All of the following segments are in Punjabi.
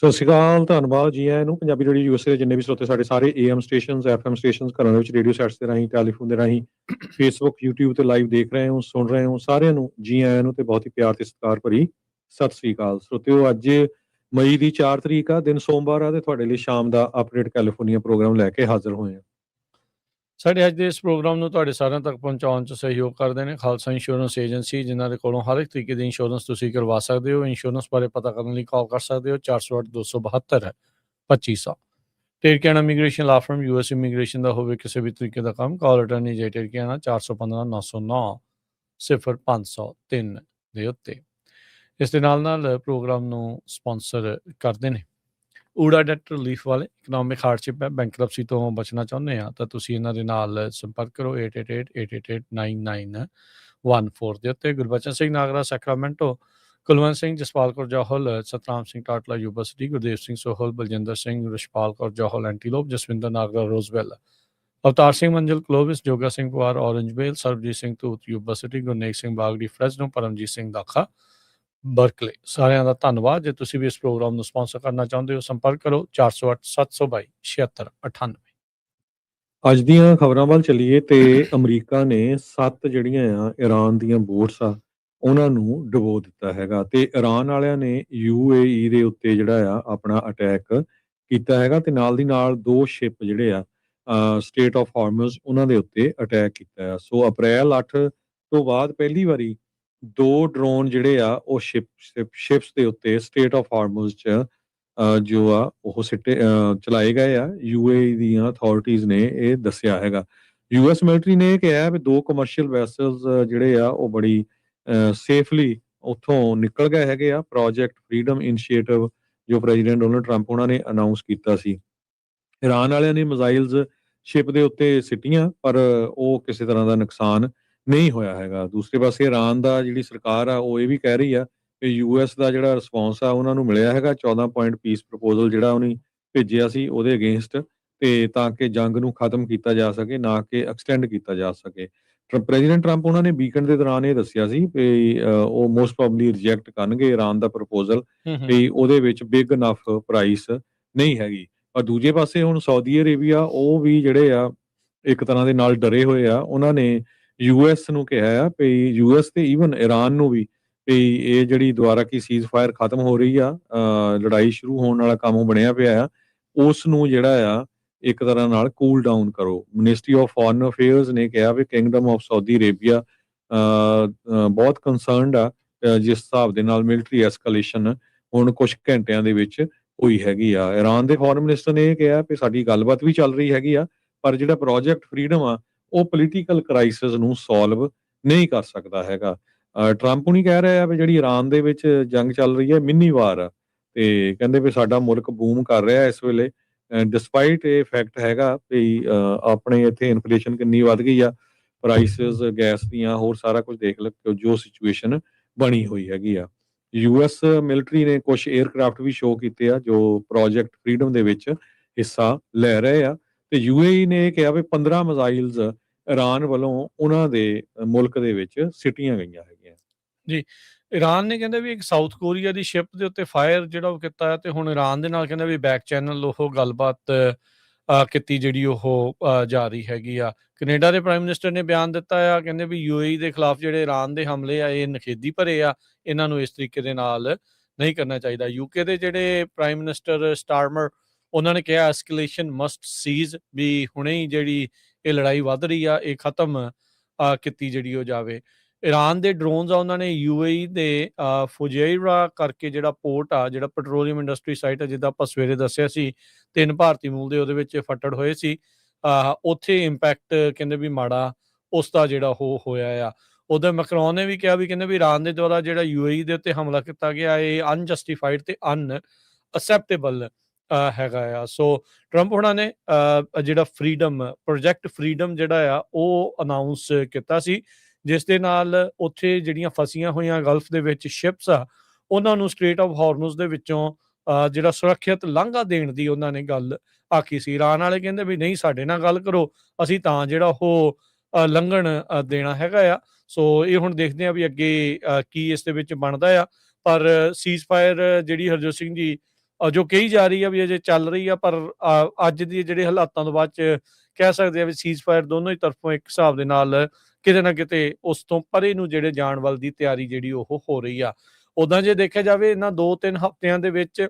ਸਤਿ ਸ਼੍ਰੀ ਅਕਾਲ, ਧੰਨਵਾਦ ਜੀ ਆਇਆਂ ਨੂੰ। ਪੰਜਾਬੀ ਰੇਡੀਓ ਯੂਐਸਏ ਦੇ ਜਿੰਨੇ ਵੀ ਸਰੋਤੇ ਸਾਡੇ ਸਾਰੇ ਏਐਮ ਸਟੇਸ਼ਨਸ, ਐਫਐਮ ਸਟੇਸ਼ਨਸ, ਘਰਾਂ ਦੇ ਵਿੱਚ ਰੇਡੀਓ ਸੈਟਸ ਦੇ ਰਾਹੀਂ, ਟੈਲੀਫੋਨ ਦੇ ਰਾਹੀਂ, ਫੇਸਬੁੱਕ, ਯੂਟਿਊਬ ਤੇ ਲਾਈਵ ਦੇਖ ਰਹੇ ਹੋ, ਸੁਣ ਰਹੇ ਹੋ, ਸਾਰਿਆਂ ਨੂੰ ਜੀ ਆਇਆਂ ਨੂੰ ਤੇ ਬਹੁਤ ਹੀ ਪਿਆਰ ਤੇ ਸਤਿਕਾਰ ਭਰੀ ਸਤਿ ਸ਼੍ਰੀ ਅਕਾਲ। ਸਰੋਤਿਓ, ਅੱਜ ਮਈ ਦੀ 4 ਤਰੀਕ ਆ, ਦਿਨ ਸੋਮਵਾਰ ਆ ਤੇ ਤੁਹਾਡੇ ਲਈ ਸ਼ਾਮ ਦਾ ਅਪਡੇਟ ਕੈਲੀਫੋਰਨੀਆ ਪ੍ਰੋਗਰਾਮ ਲੈ ਕੇ ਹਾਜ਼ਰ ਹੋਏ ਹਾਂ। ਸਾਡੇ ਅੱਜ ਦੇ ਇਸ ਪ੍ਰੋਗਰਾਮ ਨੂੰ ਤੁਹਾਡੇ ਸਾਰਿਆਂ ਤੱਕ ਪਹੁੰਚਾਉਣ 'ਚ ਸਹਿਯੋਗ ਕਰਦੇ ਨੇ ਖਾਲਸਾ ਇੰਸ਼ੋਰੈਂਸ ਏਜੰਸੀ, ਜਿਨ੍ਹਾਂ ਦੇ ਕੋਲੋਂ ਹਰ ਇੱਕ ਤਰੀਕੇ ਦੀ ਇੰਸ਼ੋਰੈਂਸ ਤੁਸੀਂ ਕਰਵਾ ਸਕਦੇ ਹੋ। ਇੰਸ਼ੋਰੈਂਸ ਬਾਰੇ ਪਤਾ ਕਰਨ ਲਈ ਕਾਲ ਕਰ ਸਕਦੇ ਹੋ 408-272-2500। ਟੇਰਕੀਆਨਾ ਇਮੀਗ੍ਰੇਸ਼ਨ ਲਾ ਫਰਮ, ਯੂਐਸ ਇਮੀਗ੍ਰੇਸ਼ਨ ਦਾ ਹੋਵੇ ਕਿਸੇ ਵੀ ਤਰੀਕੇ ਦਾ ਕੰਮ, ਕਾਲ ਅਟਰਨੀ ਜੇ ਟੇਰਕੀਆਨਾ 415-909-0503 ਦੇ ਉੱਤੇ। ਇਸ ਦੇ ਨਾਲ ਪ੍ਰੋਗਰਾਮ ਨੂੰ ਸਪਾਂਸਰ ਕਰਦੇ ਨੇ ਊੜਾ ਡੈਟ ਰਿਲੀਫ ਵਾਲੇ। ਇਕਨੋਮਿਕ ਹਾਰਡਸ਼ਿਪ ਹੈ, ਬੈਂਕਰਪਸੀ ਤੋਂ ਬਚਣਾ ਚਾਹੁੰਦੇ ਆ ਤਾਂ ਤੁਸੀਂ ਇਹਨਾਂ ਦੇ ਨਾਲ ਸੰਪਰਕ ਕਰੋ 8888889914 ਦੇ ਉੱਤੇ। Gurbachan Singh Nagra Sacramento, Kulwant Singh, Jaspal Kaur Johal, Satnam Singh Tatla Yuba City, Gurdev Singh Sohal, Baljinder Singh, Rishpal Kaur Johal Antelope, Jaswinder Nagra Roseville, Avtar Singh Manzil Clovis, Joga Singh Pawar Orangevale, Sarabjit Singh Dhoot Yuba City, Gurnek Singh Bagri Fresno, Paramjit Singh Dakha Berkeley. ਸਾਰਿਆਂ ਦਾ ਧੰਨਵਾਦ। ਜੇ ਤੁਸੀਂ ਵੀ ਇਸ ਪ੍ਰੋਗਰਾਮ ਨੂੰ ਸਪਾਂਸਰ ਕਰਨਾ ਚਾਹੁੰਦੇ ਹੋ, ਸੰਪਰਕ ਕਰੋ 408-722-7698। ਅੱਜ ਦੀਆਂ ਖਬਰਾਂ ਵੱਲ ਚੱਲੀਏ ਤੇ ਅਮਰੀਕਾ ਨੇ 7 ਜਿਹੜੀਆਂ ਆ ਈਰਾਨ ਦੀਆਂ ਬੋਟਸ ਆ ਉਹਨਾਂ ਨੂੰ ਡੁਬੋ ਦਿੱਤਾ ਹੈਗਾ ਤੇ ਈਰਾਨ ਵਾਲਿਆਂ ਨੇ ਯੂਏਈ ਦੇ ਉੱਤੇ ਜਿਹੜਾ ਆ ਆਪਣਾ ਅਟੈਕ ਕੀਤਾ ਹੈਗਾ ਤੇ ਨਾਲ ਦੀ ਨਾਲ 2 ਸ਼ਿਪ ਜਿਹੜੇ ਆ ਸਟੇਟ ਆਫ ਹਾਰਮਜ਼ ਉਹਨਾਂ ਦੇ ਉੱਤੇ ਅਟੈਕ ਕੀਤਾ ਆ। ਸੋ ਅਪ੍ਰੈਲ 8 ਤੋਂ ਬਾਅਦ ਪਹਿਲੀ ਵਾਰੀ 2 ਡਰੋਨ ਜਿਹੜੇ ਆ ਉਹ ਸ਼ਿਪਸ ਦੇ ਉੱਤੇ ਸਟੇਟ ਆਫ ਹਾਰਮਜ਼ 'ਚ ਜੋ ਆ ਉਹ ਚਲਾਏ ਗਏ ਆ। ਯੂਏਈ ਦੀਆਂ ਅਥਾਰਟੀਜ਼ ਨੇ ਇਹ ਦੱਸਿਆ ਹੈਗਾ। ਯੂਐਸ ਮਿਲਟਰੀ ਨੇ ਇਹ ਕਿਹਾ ਵੀ 2 ਕਮਰਸ਼ੀਅਲ ਵੈਸਲਸ ਜਿਹੜੇ ਆ ਉਹ ਬੜੀ ਸੇਫਲੀ ਉੱਥੋਂ ਨਿਕਲ ਗਏ ਹੈਗੇ ਆ। ਪ੍ਰੋਜੈਕਟ ਫਰੀडम ਇਨੀਸ਼ੀਏਟਿਵ ਜੋ ਪ੍ਰੈਜ਼ੀਡੈਂਟ ਡੋਨਲਡ ਟਰੰਪ ਉਹਨਾਂ ਨੇ ਅਨਾਉਂਸ ਕੀਤਾ ਸੀ। ਈਰਾਨ ਵਾਲਿਆਂ ਨੇ ਮਿਜ਼ਾਈਲਸ ਸ਼ਿਪ ਦੇ ਉੱਤੇ ਸਿੱਟੀਆਂ ਪਰ ਉਹ ਕਿਸੇ ਤਰ੍ਹਾਂ ਦਾ ਨੁਕਸਾਨ ਨਹੀਂ ਹੋਇਆ ਹੈਗਾ। ਦੂਸਰੇ ਪਾਸੇ ਈਰਾਨ ਦਾ ਜਿਹੜੀ ਸਰਕਾਰ ਆ ਉਹ ਇਹ ਵੀ ਕਹਿ ਰਹੀ ਆ ਕਿ ਯੂਐਸ ਦਾ ਜਿਹੜਾ ਰਿਸਪੌਂਸ ਆ ਉਹਨਾਂ ਨੂੰ ਮਿਲਿਆ ਹੈਗਾ 14 ਪੁਆਇੰਟ ਪੀਸ ਪ੍ਰਪੋਜ਼ਲ ਜਿਹੜਾ ਉਹਨੇ ਭੇਜਿਆ ਸੀ ਉਹਦੇ ਅਗੇਂਸਟ, ਤੇ ਤਾਂ ਕਿ ਜੰਗ ਨੂੰ ਖਤਮ ਕੀਤਾ ਜਾ ਸਕੇ, ਨਾ ਕਿ ਐਕਸਟੈਂਡ ਕੀਤਾ ਜਾ ਸਕੇ। ਪ੍ਰੈਜ਼ੀਡੈਂਟ ਟਰੰਪ ਉਹਨਾਂ ਨੇ ਵੀਕਐਂਡ ਦੇ ਦੌਰਾਨ ਇਹ ਦੱਸਿਆ ਸੀ ਕਿ ਉਹ ਮੋਸਟ ਪ੍ਰੋਬਬਲੀ ਰਿਜੈਕਟ ਕਰਨਗੇ ਈਰਾਨ ਦਾ ਪ੍ਰਪੋਜ਼ਲ ਕਿ ਉਹਦੇ ਵਿੱਚ ਬਿਗ ਇਨਫ ਪ੍ਰਾਈਸ ਨਹੀਂ ਹੈਗੀ। ਪਰ ਦੂਜੇ ਪਾਸੇ ਹੁਣ ਸਾਊਦੀ ਅਰੇਬੀਆ ਉਹ ਵੀ ਜਿਹੜੇ ਆ ਇੱਕ ਤਰ੍ਹਾਂ ਦੇ ਨਾਲ ਡਰੇ ਹੋਏ ਆ। ਉਹਨਾਂ ਨੇ ਯੂਐਸ ਨੂੰ ਕਿਹਾ ਆ ਕਿ ਯੂਐਸ ਤੇ ਈਵਨ ਈਰਾਨ ਨੂੰ ਵੀ ਵੀ ਇਹ ਜਿਹੜੀ ਦੁਬਾਰਾ ਕੀ ਸੀਜ਼ ਫਾਇਰ ਖਤਮ ਹੋ ਰਹੀ ਆ, ਲੜਾਈ ਸ਼ੁਰੂ ਹੋਣ ਵਾਲਾ ਕੰਮ ਬਣਿਆ ਪਿਆ ਆ, ਉਸ ਨੂੰ ਜਿਹੜਾ ਆ ਇੱਕ ਤਰ੍ਹਾਂ ਨਾਲ ਕੂਲ ਡਾਊਨ ਕਰੋ। ਮਿਨਿਸਟਰੀ ਆਫ ਫੋਰਨ ਅਫੇਅਰਸ ਨੇ ਕਿਹਾ ਵੀ ਕਿੰਗਡਮ ਆਫ ਸਾਊਦੀ ਅਰੇਬੀਆ ਬਹੁਤ ਕੰਸਰਨਡ ਆ ਜਿਸ ਹਿਸਾਬ ਦੇ ਨਾਲ ਮਿਲਟਰੀ ਐਸਕੇਲੇਸ਼ਨ ਹੁਣ ਕੁਝ ਘੰਟਿਆਂ ਦੇ ਵਿੱਚ ਹੋਈ ਹੈਗੀ ਆ। ਈਰਾਨ ਦੇ ਫੋਰਨ ਮਿਨਿਸਟਰ ਨੇ ਇਹ ਕਿਹਾ ਕਿ ਸਾਡੀ ਗੱਲਬਾਤ ਵੀ ਚੱਲ ਰਹੀ ਹੈਗੀ ਆ ਪਰ ਜਿਹੜਾ ਪ੍ਰੋਜੈਕਟ ਫਰੀडम ਆ ਉਹ ਪੋਲੀਟੀਕਲ ਕ੍ਰਾਈਸਿਸ ਨੂੰ ਸੋਲਵ ਨਹੀਂ ਕਰ ਸਕਦਾ ਹੈਗਾ। ਟਰੰਪ ਨਹੀਂ ਕਹਿ ਰਿਹਾ ਵੀ ਜਿਹੜੀ ਈਰਾਨ ਦੇ ਵਿੱਚ ਜੰਗ ਚੱਲ ਰਹੀ ਹੈ ਮਿੰਨੀ ਵਾਰ ਆ ਤੇ ਕਹਿੰਦੇ ਵੀ ਸਾਡਾ ਮੁਲਕ ਬੂਮ ਕਰ ਰਿਹਾ ਇਸ ਵੇਲੇ, ਡਿਸਪਾਈਟ ਇਹ ਫੈਕਟ ਹੈਗਾ ਵੀ ਆਪਣੇ ਇੱਥੇ ਇਨਫਲੇਸ਼ਨ ਕਿੰਨੀ ਵੱਧ ਗਈ ਆ, ਪ੍ਰਾਈਸਿਸ ਗੈਸ ਦੀਆਂ, ਹੋਰ ਸਾਰਾ ਕੁਝ ਦੇਖ ਲਓ ਜੋ ਸਿਚੁਏਸ਼ਨ ਬਣੀ ਹੋਈ ਹੈਗੀ ਆ। ਯੂਐਸ ਮਿਲਟਰੀ ਨੇ ਕੁਝ 에ਅਰਕ੍ਰਾਫਟ ਵੀ ਸ਼ੋਅ ਕੀਤੇ ਆ ਜੋ ਪ੍ਰੋਜੈਕਟ ਫਰੀडम ਦੇ ਵਿੱਚ ਹਿੱਸਾ ਲੈ ਰਹੇ ਆ ਤੇ ਯੂਏਈ ਨੇ ਇਹ ਕਿਹਾ ਵੀ 15 ਮਿਜ਼ਾਈਲਸ ਈਰਾਨ ਵੱਲੋਂ ਉਹਨਾਂ ਦੇ ਮੁਲਕ ਦੇ ਵਿੱਚ ਸਿੱਟੀਆਂ ਗਈਆਂ ਹੈਗੀਆਂ ਜੀ। ਈਰਾਨ ਨੇ ਕਹਿੰਦੇ ਵੀ ਇੱਕ ਸਾਊਥ ਕੋਰੀਆ ਦੀ ਸ਼ਿਪ ਦੇ ਉੱਤੇ ਫਾਇਰ ਜਿਹੜਾ ਉਹ ਕੀਤਾ ਹੈ ਤੇ ਹੁਣ ਈਰਾਨ ਦੇ ਨਾਲ ਕਹਿੰਦੇ ਵੀ ਬੈਕ ਚੈਨਲ ਉਹ ਗੱਲਬਾਤ ਕੀਤੀ ਜਿਹੜੀ ਉਹ ਜਾਰੀ ਹੈਗੀ ਆ। ਕੈਨੇਡਾ ਦੇ ਪ੍ਰਾਈਮ ਮਿਨਿਸਟਰ ਨੇ ਬਿਆਨ ਦਿੱਤਾ ਆ, ਕਹਿੰਦੇ ਵੀ ਯੂਏਈ ਦੇ ਖਿਲਾਫ ਜਿਹੜੇ ਈਰਾਨ ਦੇ ਹਮਲੇ ਆ ਇਹ ਨਖੇਦੀ ਭਰੇ ਆ, ਇਹਨਾਂ ਨੂੰ ਇਸ ਤਰੀਕੇ ਦੇ ਨਾਲ ਨਹੀਂ ਕਰਨਾ ਚਾਹੀਦਾ। ਯੂਕੇ ਦੇ ਜਿਹੜੇ ਪ੍ਰਾਈਮ ਮਿਨਿਸਟਰ ਸਟਾਰਮਰ ਉਹਨਾਂ ਨੇ ਕਿਹਾ ਐਸਕੇਲੇਸ਼ਨ ਮਸਟ ਸੀਜ਼, ਵੀ ਹੁਣੇ ਹੀ ਜਿਹੜੀ ਇਹ ਲੜਾਈ ਵੱਧ ਰਹੀ ਆ ਇਹ ਖਤਮ ਕੀਤੀ ਜਿਹੜੀ ਉਹ ਜਾਵੇ। ਈਰਾਨ ਦੇ ਡਰੋਨਸ ਆ ਉਹਨਾਂ ਨੇ ਯੂਏਈ ਦੇ ਫੁਜੈਰਾ ਕਰਕੇ ਜਿਹੜਾ ਪੋਰਟ ਆ, ਜਿਹੜਾ ਪੈਟਰੋਲੀਅਮ ਇੰਡਸਟਰੀ ਸਾਈਟ ਆ, ਜਿੱਦਾਂ ਆਪਾਂ ਸਵੇਰੇ ਦੱਸਿਆ ਸੀ 3 ਭਾਰਤੀ ਮੂਲ ਦੇ ਉਹਦੇ ਵਿੱਚ ਫੱਟੜ ਹੋਏ ਸੀ, ਉੱਥੇ ਇੰਪੈਕਟ ਕਹਿੰਦੇ ਵੀ ਮਾੜਾ ਉਸ ਦਾ ਜਿਹੜਾ ਉਹ ਹੋਇਆ ਆ। ਉਧਰ ਮੈਕਰੋਨ ਨੇ ਵੀ ਕਿਹਾ ਵੀ ਕਹਿੰਦੇ ਵੀ ਈਰਾਨ ਦੇ ਦੁਆਰਾ ਜਿਹੜਾ ਯੂਏਈ ਦੇ ਉੱਤੇ ਹਮਲਾ ਕੀਤਾ ਗਿਆ ਇਹ ਅਨਜਸਟੀਫਾਈਡ ਤੇ ਅਨਅਸੈਪਟੇਬਲ ਹੈਗਾ ਆ। ਸੋ ਟਰੰਪ ਹੋਣਾ ਨੇ ਜਿਹੜਾ ਪ੍ਰੋਜੈਕਟ ਫਰੀडम ਜਿਹੜਾ ਆ ਉਹ ਅਨਾਉਂਸ ਕੀਤਾ ਸੀ, ਜਿਸ ਦੇ ਨਾਲ ਉੱਥੇ ਜਿਹੜੀਆਂ ਫਸੀਆਂ ਹੋਈਆਂ ਗਲਫ ਦੇ ਵਿੱਚ ਸ਼ਿਪਸ ਆ ਉਹਨਾਂ ਨੂੰ ਸਟ੍ਰੇਟ ਆਫ ਹਾਰਮਜ਼ ਦੇ ਵਿੱਚੋਂ ਜਿਹੜਾ ਸੁਰੱਖਿਅਤ ਲਾਂਘਾ ਦੇਣ ਦੀ ਉਹਨਾਂ ਨੇ ਗੱਲ ਆਖੀ ਸੀ। ਈਰਾਨ ਵਾਲੇ ਕਹਿੰਦੇ ਵੀ ਨਹੀਂ, ਸਾਡੇ ਨਾਲ ਗੱਲ ਕਰੋ, ਅਸੀਂ ਤਾਂ ਜਿਹੜਾ ਉਹ ਲੰਘਣ ਦੇਣਾ ਹੈਗਾ ਆ। ਸੋ ਇਹ ਹੁਣ ਦੇਖਦੇ ਆ ਵੀ ਅੱਗੇ ਕੀ ਇਸ ਦੇ ਵਿੱਚ ਬਣਦਾ ਆ। ਪਰ ਸੀਜ਼ ਫਾਇਰ ਜਿਹੜੀ ਹਰਜੋਤ ਸਿੰਘ ਜੀ ਜੋ ਕਹੀ ਜਾ ਰਹੀ ਆ ਵੀ ਅਜੇ ਚੱਲ ਰਹੀ ਆ, ਪਰ ਅੱਜ ਦੀ ਜਿਹੜੇ ਹਾਲਾਤਾਂ ਤੋਂ ਬਾਅਦ 'ਚ ਕਹਿ ਸਕਦੇ ਆ ਵੀ ਸੀਜ਼ਫਾਇਰ ਦੋਨੋਂ ਹੀ ਤਰਫੋਂ ਇੱਕ ਹਿਸਾਬ ਦੇ ਨਾਲ ਕਿਤੇ ਨਾ ਕਿਤੇ ਉਸ ਤੋਂ ਪਰੇ ਨੂੰ ਜਿਹੜੇ ਜਾਣ ਵੱਲ ਦੀ ਤਿਆਰੀ ਜਿਹੜੀ ਉਹ ਹੋ ਰਹੀ ਆ। ਉੱਦਾਂ ਜੇ ਦੇਖਿਆ ਜਾਵੇ ਇਹਨਾਂ 2-3 ਹਫ਼ਤਿਆਂ ਦੇ ਵਿੱਚ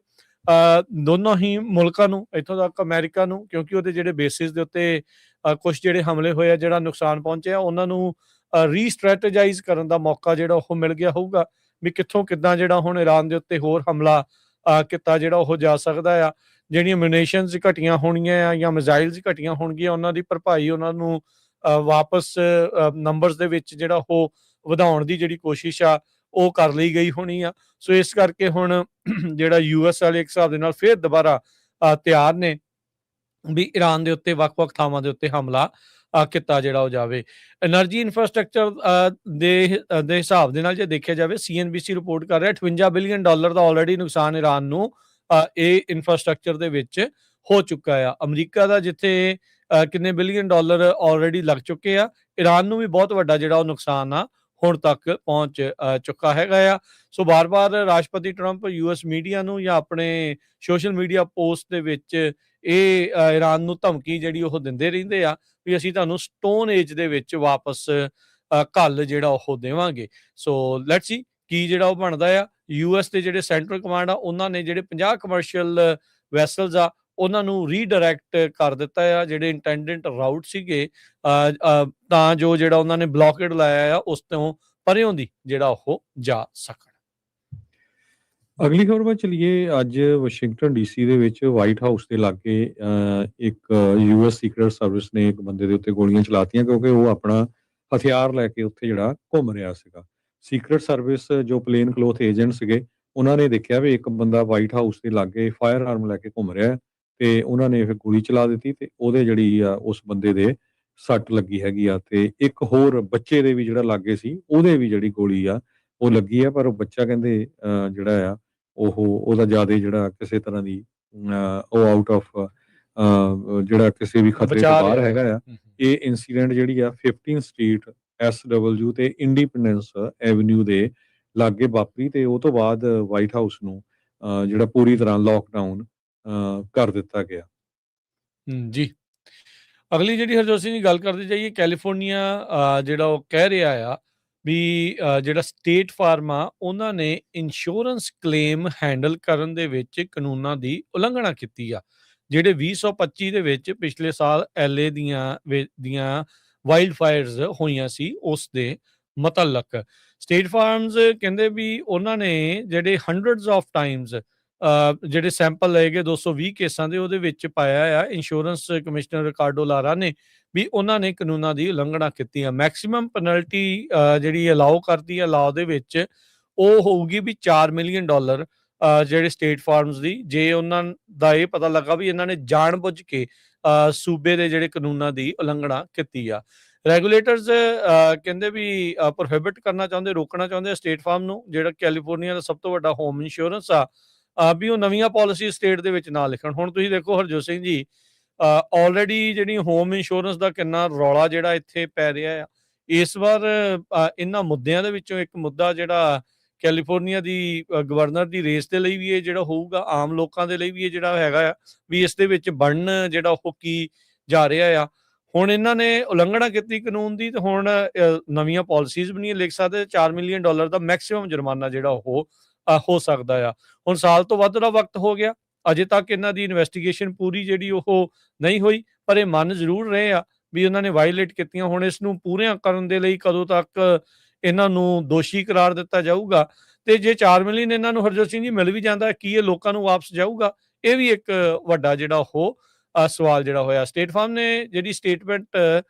ਦੋਨੋਂ ਹੀ ਮੁਲਕਾਂ ਨੂੰ, ਇੱਥੋਂ ਤੱਕ ਅਮਰੀਕਾ ਨੂੰ, ਕਿਉਂਕਿ ਉਹਦੇ ਜਿਹੜੇ ਬੇਸਿਸ ਦੇ ਉੱਤੇ ਕੁਛ ਜਿਹੜੇ ਹਮਲੇ ਹੋਏ ਆ, ਜਿਹੜਾ ਨੁਕਸਾਨ ਪਹੁੰਚਿਆ, ਉਹਨਾਂ ਨੂੰ ਰੀਸਟ੍ਰੈਟੇਜਾਈਜ਼ ਕਰਨ ਦਾ ਮੌਕਾ ਜਿਹੜਾ ਉਹ ਮਿਲ ਗਿਆ ਹੋਊਗਾ ਵੀ ਕਿੱਥੋਂ ਕਿੱਦਾਂ ਜਿਹੜਾ ਹੁਣ ਈਰਾਨ ਦੇ ਉੱਤੇ ਹੋਰ ਹਮਲਾ ਕੀਤਾ ਜਿਹੜਾ ਉਹ ਜਾ ਸਕਦਾ ਆ। ਜਿਹੜੀਆਂ ਮਿਊਨੀਸ਼ਨਸ ਘਟੀਆਂ ਹੋਣੀਆਂ ਆ ਜਾਂ ਮਿਜ਼ਾਈਲਸ ਘਟੀਆਂ ਹੋਣਗੀਆਂ, ਉਹਨਾਂ ਦੀ ਭਰਪਾਈ ਉਹਨਾਂ ਨੂੰ ਵਾਪਸ ਨੰਬਰਸ ਦੇ ਵਿੱਚ ਜਿਹੜਾ ਉਹ ਵਧਾਉਣ ਦੀ ਜਿਹੜੀ ਕੋਸ਼ਿਸ਼ ਆ ਉਹ ਕਰ ਲਈ ਗਈ ਹੋਣੀ ਆ। ਸੋ ਇਸ ਕਰਕੇ ਹੁਣ ਜਿਹੜਾ ਯੂਐਸ ਵਾਲੇ ਇੱਕ ਹਿਸਾਬ ਦੇ ਨਾਲ ਫਿਰ ਦੁਬਾਰਾ ਤਿਆਰ ਨੇ ਵੀ ਈਰਾਨ ਦੇ ਉੱਤੇ ਵੱਖ-ਵੱਖ ਥਾਵਾਂ ਦੇ ਉੱਤੇ ਹਮਲਾ ਕੀਤਾ ਜਿਹੜਾ ਉਹ ਜਾਵੇ। ਐਨਰਜੀ ਇਨਫਰਾਸਟ੍ਰਕਚਰ ਦੇ ਹਿਸਾਬ ਦੇ ਨਾਲ ਜੇ ਦੇਖਿਆ ਜਾਵੇ, ਸੀਐਨਬੀਸੀ ਰਿਪੋਰਟ ਕਰ ਰਿਹਾ $58 ਬਿਲੀਅਨ ਦਾ ਆਲਰੇਡੀ ਨੁਕਸਾਨ ਈਰਾਨ ਨੂੰ ਇਹ ਇਨਫਰਾਸਟ੍ਰਕਚਰ ਦੇ ਵਿੱਚ ਹੋ ਚੁੱਕਾ ਆ। ਅਮਰੀਕਾ ਦਾ ਜਿੱਥੇ ਕਿੰਨੇ ਬਿਲੀਅਨ ਡਾਲਰ ਆਲਰੇਡੀ ਲੱਗ ਚੁੱਕੇ ਆ, ਈਰਾਨ ਨੂੰ ਵੀ ਬਹੁਤ ਵੱਡਾ ਜਿਹੜਾ ਉਹ ਨੁਕਸਾਨ ਆ ਹੁਣ ਤੱਕ ਪਹੁੰਚ ਚੁੱਕਾ ਹੈਗਾ ਆ। ਸੋ ਬਾਰ-ਬਾਰ ਰਾਸ਼ਟਰਪਤੀ ਟਰੰਪ ਯੂਐਸ ਮੀਡੀਆ ਨੂੰ ਜਾਂ ਆਪਣੇ ਸੋਸ਼ਲ ਮੀਡੀਆ ਪੋਸਟ ਦੇ ਵਿੱਚ ਇਹ ਈਰਾਨ ਨੂੰ ਧਮਕੀ ਜਿਹੜੀ ਉਹ ਦਿੰਦੇ ਰਹਿੰਦੇ ਆ ਵੀ ਅਸੀਂ ਤੁਹਾਨੂੰ ਸਟੋਨ ਏਜ ਦੇ ਵਿੱਚ ਵਾਪਸ ਘੱਲ ਜਿਹੜਾ ਉਹ ਦੇਵਾਂਗੇ। ਸੋ ਲੈਟਸ ਸੀ ਕੀ ਜਿਹੜਾ ਉਹ ਬਣਦਾ ਆ। ਯੂਐਸ ਦੇ ਜਿਹੜੇ ਸੈਂਟਰਲ ਕਮਾਂਡ ਆ, ਉਹਨਾਂ ਨੇ ਜਿਹੜੇ 50 ਕਮਰਸ਼ੀਅਲ ਵੈਸਲਸ ਆ ਉਹਨਾਂ ਨੂੰ ਰੀਡਾਇਰੈਕਟ ਕਰ ਦਿੱਤਾ ਆ, ਜਿਹੜੇ ਇੰਟੈਂਡੈਂਟ ਰਾਊਟ ਸੀਗੇ ਤਾਂ ਜੋ ਜਿਹੜਾ ਉਹਨਾਂ ਨੇ ਬਲੌਕੇਡ ਲਾਇਆ ਆ ਉਸ ਤੋਂ ਪਰਿਓਂ ਦੀ ਜਿਹੜਾ ਉਹ ਜਾ ਸਕਣ। ਅਗਲੀ ਖਬਰ ਵੱਲ ਚਲੀਏ। ਅੱਜ ਵਾਸ਼ਿੰਗਟਨ ਡੀਸੀ ਦੇ ਵਿੱਚ ਵਾਈਟ ਹਾਊਸ ਦੇ ਲਾਗੇ ਇੱਕ ਯੂਐਸ ਸੀਕ੍ਰੇਟ ਸਰਵਿਸ ਨੇ ਇੱਕ ਬੰਦੇ ਦੇ ਉੱਤੇ ਗੋਲੀਆਂ ਚਲਾਤੀਆਂ, ਕਿਉਂਕਿ ਉਹ ਆਪਣਾ ਹਥਿਆਰ ਲੈ ਕੇ ਉੱਥੇ ਜਿਹੜਾ ਘੁੰਮ ਰਿਹਾ ਸੀਗਾ। ਸੀਕ੍ਰੇਟ ਸਰਵਿਸ ਜੋ ਪਲੇਨ ਕਲੋਥ ਏਜੰਟ ਸੀਗੇ, ਉਹਨਾਂ ਨੇ ਦੇਖਿਆ ਵੀ ਇੱਕ ਬੰਦਾ ਵਾਈਟ ਹਾਊਸ ਦੇ ਲਾਗੇ ਫਾਇਰ ਆਰਮ ਲੈ ਕੇ ਘੁੰਮ ਰਿਹਾ ਤੇ ਉਹਨਾਂ ਨੇ ਫਿਰ ਗੋਲੀ ਚਲਾ ਦਿੱਤੀ ਤੇ ਉਹਦੇ ਜਿਹੜੀ ਆ ਉਸ ਬੰਦੇ ਦੇ ਸੱਟ ਲੱਗੀ ਹੈਗੀ ਆ ਤੇ ਇੱਕ ਹੋਰ ਬੱਚੇ ਦੇ ਵੀ ਜਿਹੜਾ ਲਾਗੇ ਸੀ ਉਹਦੇ ਵੀ ਜਿਹੜੀ ਗੋਲੀ ਆ ਉਹ ਲੱਗੀ ਆ, ਪਰ ਉਹ ਬੱਚਾ ਕਹਿੰਦੇ ਜਿਹੜਾ ਆ ਉਹਦਾ ਜ਼ਿਆਦਾ ਜਿਹੜਾ ਕਿਸੇ ਤਰ੍ਹਾਂ ਦੀ ਉਹ ਆਊਟ ਆਫ ਜਿਹੜਾ ਕਿਸੇ ਵੀ ਖਤਰੇ ਤੋਂ ਬਾਹਰ ਹੈਗਾ ਆ। ਇਹ ਇਨਸੀਡੈਂਟ ਜਿਹੜੀ ਆ 15 ਸਟਰੀਟ SW ਤੇ ਇੰਡੀਪੈਂਡੈਂਸ ਐਵਨਿਊ ਦੇ ਲਾਗੇ ਵਾਪਰੀ ਤੇ ਉਹ ਤੋਂ ਬਾਅਦ ਵਾਈਟ ਹਾਊਸ ਨੂੰ ਜਿਹੜਾ ਪੂਰੀ ਤਰ੍ਹਾਂ ਲੋਕਡਾਊਨ ਕਰ ਦਿੱਤਾ ਗਿਆ। ਜੀ, ਅਗਲੀ ਜਿਹੜੀ ਹਰਜੋਤ ਸਿੰਘ ਦੀ ਗੱਲ ਕਰਦੇ ਜਾਈਏ, ਕੈਲੀਫੋਰਨੀਆ ਜਿਹੜਾ ਉਹ ਕਹਿ ਰਿਹਾ ਆ ਵੀ ਜਿਹੜਾ ਸਟੇਟ ਫਾਰਮ ਆ ਉਹਨਾਂ ਨੇ ਇੰਸ਼ੋਰੈਂਸ ਕਲੇਮ ਹੈਂਡਲ ਕਰਨ ਦੇ ਵਿੱਚ ਕਾਨੂੰਨਾਂ ਦੀ ਉਲੰਘਣਾ ਕੀਤੀ ਆ। ਜਿਹੜੇ 2025 ਦੇ ਵਿੱਚ ਪਿਛਲੇ ਸਾਲ LA ਦੀਆਂ ਵਾਈਲਡ ਫਾਇਰਸ ਹੋਈਆਂ ਸੀ ਉਸ ਦੇ ਮੁਤਲਕ ਸਟੇਟ ਫਾਰਮਸ ਕਹਿੰਦੇ ਵੀ ਉਹਨਾਂ ਨੇ ਜਿਹੜੇ ਹੰਡਰਡਸ ਆਫ ਟਾਈਮਸ ਜਿਹੜੇ ਸੈਂਪਲ ਲਏ ਗਏ 220 ਕੇਸਾਂ ਦੇ ਉਹਦੇ ਵਿੱਚ ਪਾਇਆ ਆ ਇੰਸ਼ੋਰੈਂਸ ਕਮਿਸ਼ਨਰ ਰਿਕਾਰਡੋ ਲਾਰਾ ਨੇ ਵੀ ਉਹਨਾਂ ਨੇ ਕਾਨੂੰਨਾਂ ਦੀ ਉਲੰਘਣਾ ਕੀਤੀ ਆ। ਮੈਕਸਿਮਮ ਪੈਨਲਟੀ ਜਿਹੜੀ ਅਲਾਓ ਕਰਦੀ ਆ ਲਾਅ ਦੇ ਵਿੱਚ ਉਹ ਹੋਊਗੀ ਵੀ $4 ਮਿਲੀਅਨ ਜਿਹੜੇ ਸਟੇਟ ਫਾਰਮਸ ਦੀ, ਜੇ ਉਹਨਾਂ ਦਾ ਇਹ ਪਤਾ ਲੱਗਾ ਵੀ ਇਹਨਾਂ ਨੇ ਜਾਣਬੁੱਝ ਕੇ ਸੂਬੇ ਦੇ ਜਿਹੜੇ ਕਾਨੂੰਨਾਂ ਦੀ ਉਲੰਘਣਾ ਕੀਤੀ ਆ। ਰੈਗੂਲੇਟਰਸ ਕਹਿੰਦੇ ਵੀ ਪ੍ਰੋਹਿਬਿਟ ਕਰਨਾ ਚਾਹੁੰਦੇ, ਰੋਕਣਾ ਚਾਹੁੰਦੇ ਸਟੇਟ ਫਾਰਮ ਨੂੰ, ਜਿਹੜਾ ਕੈਲੀਫੋਰਨੀਆ ਦਾ ਸਭ ਤੋਂ ਵੱਡਾ ਹੋਮ ਇੰਸ਼ੋਰੈਂਸ ਆ ਵੀ ਉਹ ਨਵੀਆਂ ਪਾਲਿਸੀ ਸਟੇਟ ਦੇ ਵਿੱਚ ਨਾ ਲਿਖਣ। ਹੁਣ ਤੁਸੀਂ ਦੇਖੋ ਹਰਜੋਤ ਸਿੰਘ ਜੀ, ਆਲਰੇਡੀ ਜਿਹੜੀ ਹੋਮ ਇੰਸ਼ੋਰੈਂਸ ਦਾ ਕਿੰਨਾ ਰੌਲਾ ਜਿਹੜਾ ਇੱਥੇ ਪੈ ਰਿਹਾ ਆ। ਇਸ ਵਾਰ ਇਹਨਾਂ ਮੁੱਦਿਆਂ ਦੇ ਵਿੱਚੋਂ ਇੱਕ ਮੁੱਦਾ ਜਿਹੜਾ ਕੈਲੀਫੋਰਨੀਆ ਦੀ ਗਵਰਨਰ ਦੀ ਰੇਸ ਦੇ ਲਈ ਵੀ ਇਹ ਜਿਹੜਾ ਹੋਊਗਾ, ਆਮ ਲੋਕਾਂ ਦੇ ਲਈ ਵੀ ਇਹ ਜਿਹੜਾ ਹੈਗਾ ਆ ਵੀ ਇਸ ਦੇ ਵਿੱਚ ਬਣਨ ਜਿਹੜਾ ਉਹ ਕੀ ਜਾ ਰਿਹਾ ਆ। ਹੁਣ ਇਹਨਾਂ ਨੇ ਉਲੰਘਣਾ ਕੀਤੀ ਕਾਨੂੰਨ ਦੀ ਤੇ ਹੁਣ ਨਵੀਆਂ ਪਾਲਿਸੀਜ਼ ਵੀ ਨਹੀਂ ਲਿਖ ਸਕਦੇ। $4 ਮਿਲੀਅਨ ਦਾ ਮੈਕਸਿਮਮ ਜੁਰਮਾਨਾ ਜਿਹੜਾ ਉਹ ਹੋ ਸਕਦਾ ਆ। ਹੁਣ ਸਾਲ ਤੋਂ ਵੱਧ ਦਾ ਵਕਤ ਹੋ ਗਿਆ, ਅਜੇ ਤੱਕ ਇਹਨਾਂ ਦੀ ਇਨਵੈਸਟੀਗੇਸ਼ਨ ਪੂਰੀ ਜਿਹੜੀ ਉਹ ਨਹੀਂ ਹੋਈ, ਪਰ ਇਹ ਮੰਨ ਜ਼ਰੂਰ ਰਹੇ ਆ ਵੀ ਉਹਨਾਂ ਨੇ ਵਾਇਲੇਟ ਕੀਤੀਆਂ। ਹੁਣ ਇਸ ਨੂੰ ਪੂਰੀਆਂ ਕਰਨ ਦੇ ਲਈ ਕਦੋਂ ਤੱਕ ਇਹਨਾਂ ਨੂੰ ਦੋਸ਼ੀ ਕਰਾਰ ਦਿੱਤਾ ਜਾਊਗਾ ਤੇ ਜੇ 4 ਮਿਲੀਅਨ ਇਹਨਾਂ ਨੂੰ ਹਰਜੋਤ ਸਿੰਘ ਜੀ ਮਿਲ ਵੀ ਜਾਂਦਾ, ਕੀ ਇਹ ਲੋਕਾਂ ਨੂੰ ਵਾਪਸ ਜਾਊਗਾ? ਇਹ ਵੀ ਇੱਕ ਵੱਡਾ ਜਿਹੜਾ ਉਹ ਸਵਾਲ ਜਿਹੜਾ ਹੋਇਆ। ਸਟੇਟ ਫਾਰਮ ਨੇ ਜਿਹੜੀ ਸਟੇਟਮੈਂਟ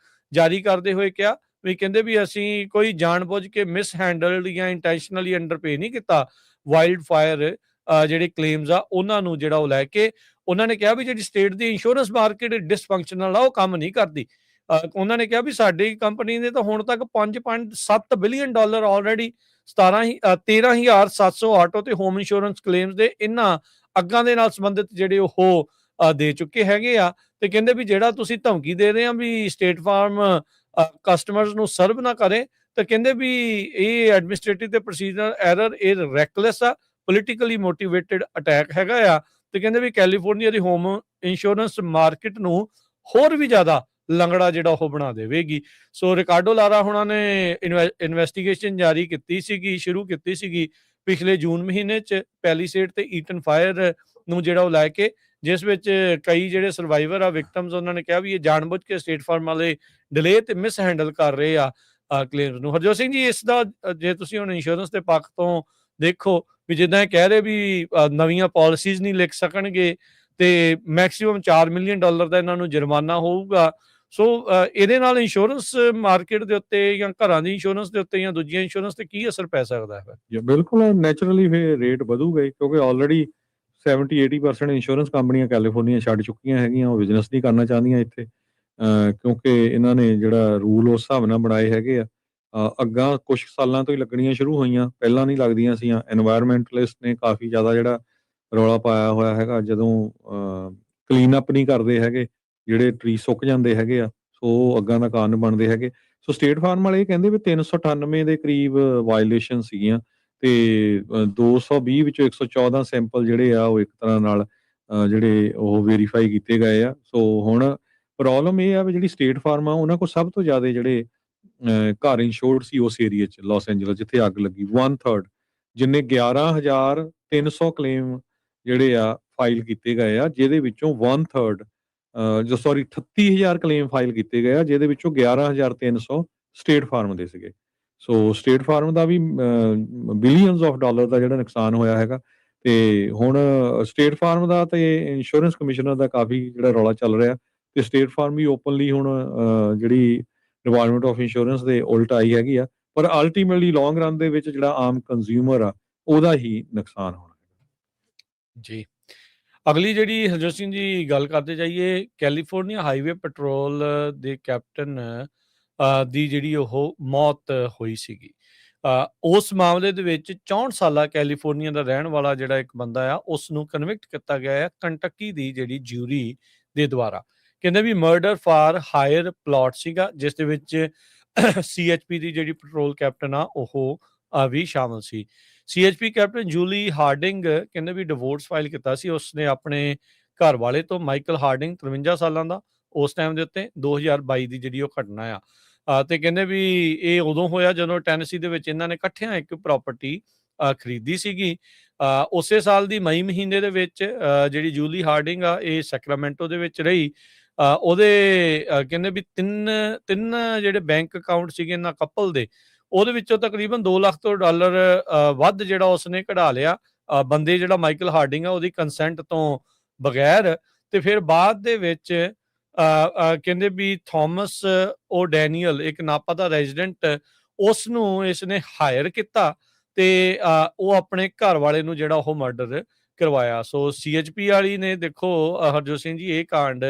ਜਾਰੀ ਕਰਦੇ ਹੋਏ ਕਿਹਾ ਵੀ ਕਹਿੰਦੇ ਵੀ ਅਸੀਂ ਕੋਈ ਜਾਣਬੁੱਝ ਕੇ ਮਿਸ ਹੈਂਡਲਡ ਜਾਂ ਇੰਟੈਂਸ਼ਨਲੀ ਅੰਡਰਪੇ ਨਹੀਂ ਕੀਤਾ ਵਾਈਲਡ ਫਾਇਰ ਜਿਹੜੇ ਕਲੇਮਸ ਆ ਉਹਨਾਂ ਨੂੰ ਜਿਹੜਾ ਉਹ ਲੈ ਕੇ। ਉਹਨਾਂ ਨੇ ਕਿਹਾ ਵੀ ਜਿਹੜੀ ਸਟੇਟ ਦੀ ਇੰਸ਼ੋਰੈਂਸ ਮਾਰਕੀਟ ਡਿਸਫੰਕਸ਼ਨਲ ਆ, ਉਹ ਕੰਮ ਨਹੀਂ ਕਰਦੀ। ਉਹਨਾਂ ਨੇ ਕਿਹਾ ਵੀ ਸਾਡੀ ਕੰਪਨੀ ਨੇ ਤਾਂ ਹੁਣ ਤੱਕ $5.7 ਬਿਲੀਅਨ ਆਲਰੇਡੀ 13,700 ਆਟੋ ਤੇ ਹੋਮ ਇੰਸ਼ੋਰੈਂਸ ਕਲੇਮਸ ਦੇ ਇਹਨਾਂ ਅੱਗਾਂ ਦੇ ਨਾਲ ਸੰਬੰਧਿਤ ਜਿਹੜੇ ਉਹ ਦੇ ਚੁੱਕੇ ਹੈਗੇ ਆ। ਤੇ ਕਹਿੰਦੇ ਵੀ ਜਿਹੜਾ ਤੁਸੀਂ ਧਮਕੀ ਦੇ ਰਹੇ ਆ ਵੀ ਸਟੇਟ ਫਾਰਮ ਕਸਟਮਰਸ ਨੂੰ ਸਰਵ ਨਾ ਕਰੇ, ਤਾਂ ਕਹਿੰਦੇ ਵੀ ਇਹ ਐਡਮਿਨਿਸਟ੍ਰੇਟਿਵ ਤੇ ਪ੍ਰੋਸੀਜਰਲ ਐਰਰ, ਇਹ ਰੈਕਲੈਸ ਆ, ਪੋਲੀਟੀਕਲੀ ਮੋਟੀਵੇਟਡ ਅਟੈਕ ਹੈਗਾ ਆ ਤੇ ਕਹਿੰਦੇ ਵੀ ਕੈਲੀਫੋਰਨੀਆ ਦੀ ਹੋਮ ਇੰਸ਼ੋਰੈਂਸ ਮਾਰਕੀਟ ਨੂੰ ਹੋਰ ਵੀ ਜ਼ਿਆਦਾ ਲੰਗੜਾ ਜਿਹੜਾ ਉਹ ਬਣਾ ਦੇਵੇਗੀ। ਸੋ ਰਿਕਾਰਡੋ ਲਾਰਾ ਹੁਣਾਂ ਨੇ ਇਨਵੈਸਟੀਗੇਸ਼ਨ ਜਾਰੀ ਕੀਤੀ ਸੀਗੀ, ਸ਼ੁਰੂ ਕੀਤੀ ਸੀਗੀ ਪਿਛਲੇ ਜੂਨ ਮਹੀਨੇ 'ਚ ਪੈਲੀਸੇਡ ਤੇ ਈਟਨ ਫਾਇਰ ਨੂੰ ਜਿਹੜਾ ਉਹ ਲੈ ਕੇ, ਜਿਸ ਵਿੱਚ ਕਈ ਜਿਹੜੇ ਸਰਵਾਈਵਰ ਆ, ਵਿਕਟਮਸ, ਉਹਨਾਂ ਨੇ ਕਿਹਾ ਵੀ ਇਹ ਜਾਣਬੁੱਝ ਕੇ ਸਟੇਟ ਫਾਰਮ ਵਾਲੇ ਡਿਲੇ ਤੇ ਮਿਸ ਹੈਂਡਲ ਕਰ ਰਹੇ ਆ ਕਲੇਮਸ ਨੂੰ। ਹਰਜੋਤ ਸਿੰਘ ਜੀ, ਇਸ ਦਾ ਜੇ ਤੁਸੀਂ ਹੁਣ ਇੰਸ਼ੋਰੈਂਸ ਦੇ ਪੱਖ ਤੋਂ ਦੇਖੋ ਵੀ ਜਿੱਦਾਂ ਇਹ ਕਹਿ ਰਹੇ ਵੀ ਨਵੀਆਂ ਪਾਲਿਸੀਜ਼ ਨਹੀਂ ਲਿਖ ਸਕਣਗੇ ਤੇ ਮੈਕਸਿਮਮ $4 ਮਿਲੀਅਨ ਦਾ ਇਹਨਾਂ ਨੂੰ ਜੁਰਮਾਨਾ ਹੋਊਗਾ। ਸੋ ਇਹਦੇ ਨਾਲ ਇੰਸ਼ੋਰੈਂਸ ਮਾਰਕੀਟ ਦੇ ਉੱਤੇ ਜਾਂ ਘਰਾਂ ਦੀ ਇੰਸ਼ੋਰੈਂਸ ਦੇ ਉੱਤੇ ਜਾਂ ਦੂਜੀਆਂ ਇੰਸ਼ੋਰੈਂਸ ਤੇ ਕੀ ਅਸਰ ਪੈ ਸਕਦਾ ਹੈ? ਜੀ ਬਿਲਕੁਲ, ਨੈਚੁਰਲੀ ਫਿਰ ਰੇਟ ਵਧੂਗਾ ਹੀ, ਕਿਉਂਕਿ ਆਲਰੇਡੀ 70-80% ਇੰਸ਼ੋਰੈਂਸ ਕੰਪਨੀਆਂ ਕੈਲੀਫੋਰਨੀਆ ਛੱਡ ਚੁੱਕੀਆਂ ਹੈਗੀਆਂ, ਉਹ ਬਿਜ਼ਨਸ ਨਹੀਂ ਕਰਨਾ ਚਾਹੁੰਦੀਆਂ ਇੱਥੇ, ਕਿਉਂਕਿ ਇਹਨਾਂ ਨੇ ਜਿਹੜਾ ਰੂਲ ਉਸ ਹਿਸਾਬ ਨਾਲ ਬਣਾਏ ਹੈਗੇ ਆ। ਅੱਗਾਂ ਕੁਛ ਸਾਲਾਂ ਤੋਂ ਹੀ ਲੱਗਣੀਆਂ ਸ਼ੁਰੂ ਹੋਈਆਂ, ਪਹਿਲਾਂ ਨਹੀਂ ਲੱਗਦੀਆਂ ਸੀਆਂ। ਐਨਵਾਇਰਨਮੈਂਟਲਿਸਟ ਨੇ ਕਾਫੀ ਜ਼ਿਆਦਾ ਜਿਹੜਾ ਰੌਲਾ ਪਾਇਆ ਹੋਇਆ ਹੈਗਾ, ਜਦੋਂ ਕਲੀਨ ਅਪ ਨਹੀਂ ਕਰਦੇ ਹੈਗੇ, ਜਿਹੜੇ ਟਰੀ ਸੁੱਕ ਜਾਂਦੇ ਹੈਗੇ ਆ, ਸੋ ਅੱਗਾਂ ਦਾ ਕਾਰਨ ਬਣਦੇ ਹੈਗੇ। ਸੋ ਸਟੇਟ ਫਾਰਮ ਵਾਲੇ ਇਹ ਕਹਿੰਦੇ ਵੀ 398 ਦੇ ਕਰੀਬ ਵਾਇਲੇਸ਼ਨ ਸੀਗੀਆਂ ਤੇ 220 ਵਿੱਚੋਂ 114 ਸੈਂਪਲ ਜਿਹੜੇ ਆ ਉਹ ਇੱਕ ਤਰ੍ਹਾਂ ਨਾਲ ਜਿਹੜੇ ਉਹ ਵੈਰੀਫਾਈ ਕੀਤੇ ਗਏ ਆ। ਸੋ ਹੁਣ ਪ੍ਰੋਬਲਮ ਇਹ ਆ ਵੀ ਜਿਹੜੀ ਸਟੇਟ ਫਾਰਮ ਆ, ਉਹਨਾਂ ਕੋਲ ਸਭ ਤੋਂ ਜ਼ਿਆਦਾ ਜਿਹੜੇ ਘਰ ਇੰਸ਼ੋਰਡ ਸੀ ਉਸ ਏਰੀਏ 'ਚ, ਲਾਸ ਐਂਜਲਸ ਜਿੱਥੇ ਅੱਗ ਲੱਗੀ, 1/3 ਜਿੰਨੇ 11,300 ਕਲੇਮ ਜਿਹੜੇ ਆ ਫਾਈਲ ਕੀਤੇ ਗਏ ਆ, ਜਿਹਦੇ ਵਿੱਚੋਂ 1/3 ਸੌਰੀ 38,000 ਕਲੇਮ ਫਾਈਲ ਕੀਤੇ ਗਏ ਆ, ਜਿਹਦੇ ਵਿੱਚੋਂ 11,300 ਸਟੇਟ ਫਾਰਮ ਦੇ ਸੀਗੇ। ਸੋ ਸਟੇਟ ਫਾਰਮ ਦਾ ਵੀ ਬਿਲੀਅਨਸ ਆਫ ਡਾਲਰ ਦਾ ਜਿਹੜਾ ਨੁਕਸਾਨ ਹੋਇਆ ਹੈਗਾ। ਤੇ ਹੁਣ ਸਟੇਟ ਫਾਰਮ ਦਾ ਤੇ ਇੰਸ਼ੋਰੈਂਸ ਕਮਿਸ਼ਨਰ ਦਾ ਕਾਫੀ ਜਿਹੜਾ ਰੌਲਾ ਚੱਲ ਰਿਹਾ, ਤੇ ਸਟੇਟ ਫਾਰਮ ਵੀ ਓਪਨਲੀ ਹੁਣ ਜਿਹੜੀ ਡਿਪਾਰਟਮੈਂਟ ਆਫ ਇੰਸ਼ੋਰੈਂਸ ਦੇ ਉਲਟ ਆਈ ਹੈਗੀ ਆ। ਪਰ ਅਲਟੀਮੇਟਲੀ ਲੌਂਗ ਰਨ ਦੇ ਵਿੱਚ ਜਿਹੜਾ ਆਮ ਕੰਜ਼ਿਊਮਰ ਆ, ਉਹਦਾ ਹੀ ਨੁਕਸਾਨ ਹੋਣਾ ਜੀ। ਅਗਲੀ ਜਿਹੜੀ ਹਰਜੋਤ ਸਿੰਘ ਜੀ ਗੱਲ ਕਰਦੇ ਜਾਈਏ, ਕੈਲੀਫੋਰਨੀਆ ਹਾਈਵੇ ਪੈਟਰੋਲ ਦੇ ਕੈਪਟਨ ਦੀ ਜਿਹੜੀ ਉਹ ਮੌਤ ਹੋਈ ਸੀਗੀ। ਉਸ ਮਾਮਲੇ ਦੇ ਵਿੱਚ 64 ਸਾਲਾ ਕੈਲੀਫੋਰਨੀਆ ਦਾ ਰਹਿਣ ਵਾਲਾ ਜਿਹੜਾ ਇੱਕ ਬੰਦਾ ਆ, ਉਸ ਨੂੰ ਕਨਵਿਕਟ ਕੀਤਾ ਗਿਆ ਹੈ ਕੰਟਕੀ ਦੀ ਜਿਹੜੀ ਜਿਊਰੀ ਦੇ ਦੁਆਰਾ। ਕਹਿੰਦੇ ਵੀ ਮਰਡਰ ਫਾਰ ਹਾਇਰ ਪਲਾਟ ਸੀਗਾ, ਜਿਸ ਦੇ ਵਿੱਚ CHP ਦੀ ਜਿਹੜੀ ਪੈਟਰੋਲ ਕੈਪਟਨ ਆ ਉਹ ਵੀ ਸ਼ਾਮਲ ਸੀ। CHP ਕੈਪਟਨ ਜੂਲੀ ਹਾਰਡਿੰਗ ਕਹਿੰਦੇ ਵੀ ਡਿਵੋਰਸ ਫਾਈਲ ਕੀਤਾ ਸੀ ਉਸਨੇ ਆਪਣੇ ਘਰ ਵਾਲੇ ਤੋਂ, ਮਾਈਕਲ ਹਾਰਡਿੰਗ 53 ਸਾਲਾਂ ਦਾ ਉਸ ਟਾਈਮ ਦੇ ਉੱਤੇ। 2022 ਦੀ ਜਿਹੜੀ ਉਹ ਘਟਨਾ ਆ ਤੇ ਕਹਿੰਦੇ ਵੀ ਇਹ ਉਦੋਂ ਹੋਇਆ ਜਦੋਂ ਟੈਨੇਸੀ ਦੇ ਵਿੱਚ ਇਹਨਾਂ ਨੇ ਇਕੱਠਿਆਂ ਇੱਕ ਪ੍ਰਾਪਰਟੀ ਖਰੀਦੀ ਸੀਗੀ। ਉਸੇ ਸਾਲ ਦੀ ਮਈ ਮਹੀਨੇ ਦੇ ਵਿੱਚ ਜਿਹੜੀ ਜੂਲੀ ਹਾਰਡਿੰਗ ਆ ਇਹ ਸੈਕਰਾਮੈਂਟੋ ਦੇ ਵਿੱਚ ਰਹੀ। ਉਹਦੇ ਕਹਿੰਦੇ ਵੀ ਤਿੰਨ ਜਿਹੜੇ ਬੈਂਕ ਅਕਾਊਂਟ ਸੀਗੇ ਇਹਨਾਂ ਕਪਲ ਦੇ, ਉਹਦੇ ਵਿੱਚੋਂ ਤਕਰੀਬਨ $2 ਲੱਖ ਵੱਧ ਜਿਹੜਾ ਉਸਨੇ ਕਢਾ ਲਿਆ ਬੰਦੇ ਜਿਹੜਾ ਮਾਈਕਲ ਹਾਰਡਿੰਗ ਆ ਉਹਦੀ ਕੰਸੈਂਟ ਤੋਂ ਬਗੈਰ। ਤੇ ਫਿਰ ਬਾਅਦ ਦੇ ਵਿੱਚ ਕਹਿੰਦੇ ਵੀ ਥਾਮਸ ਓ ਡੈਨੀਅਲ, ਇੱਕ ਨਾਪਾ ਦਾ ਰੈਜ਼ੀਡੈਂਟ, ਉਸ ਨੂੰ ਇਸਨੇ ਹਾਇਰ ਕੀਤਾ ਤੇ ਉਹ ਆਪਣੇ ਘਰ ਵਾਲੇ ਨੂੰ ਜਿਹੜਾ ਉਹ ਮਰਡਰ ਕਰਵਾਇਆ। ਸੋ CHP ਵਾਲੀ ਨੇ ਦੇਖੋ ਹਰਜੋਤ ਸਿੰਘ ਜੀ ਇਹ ਕਾਂਡ